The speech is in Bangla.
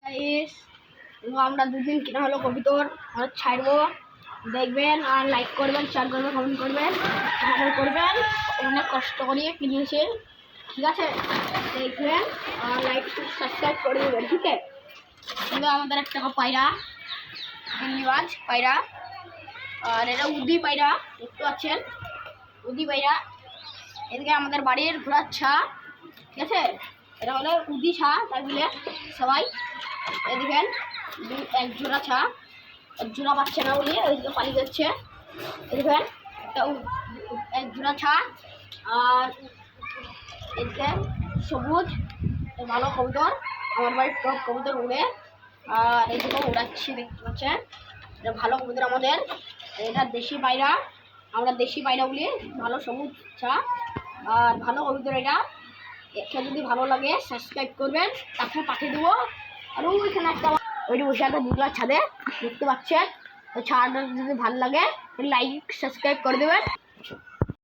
গাইস আমরা দুদিন কিনা হলো কবিতর আমরা ছাড়বো দেখবেন আর লাইক করবেন শেয়ার করবেন কমেন্ট করবেন করবেন অনেক কষ্ট করে কিনেছে ঠিক আছে দেখবেন আর লাইক সাবস্ক্রাইব করে দেবেন ঠিক আছে। কিন্তু আমাদের একটা পায়রা ধন্যবাদ পায়রা আর এটা উদি পায়রা দেখতে পাচ্ছেন উদি পায়রা এদিকে আমাদের বাড়ির ঘোড়ার ছা ঠিক আছে এটা হলো উদি ছা তাই বলে সবাই এদিকে এক জোড়া ছা এক জোড়া পাচ্ছে না বলে ওইদিকে পালিয়ে যাচ্ছে এদিকে একটা এক জোড়া ছা আর এদিকে সবুজ ভালো কবুতর আমার বাড়ির টপ কবুতর উড়ে আর এইদিকে উড়াচ্ছি দেখতে পাচ্ছেন এটা ভালো কবুতর আমাদের এটা দেশি পায়রা আমরা দেশি পায়রা বলি ভালো সবুজ ছা আর ভালো কবুতর এটা একে যদি ভালো লাগে সাবস্ক্রাইব করবেন তাকে পাঠিয়ে দেবো আর ওইখানে একটা ওইটি বসে একটা দুধলার ছাদে দেখতে পাচ্ছেন ওই ছাদটা যদি ভালো লাগে লাইক সাবস্ক্রাইব করে দেবেন।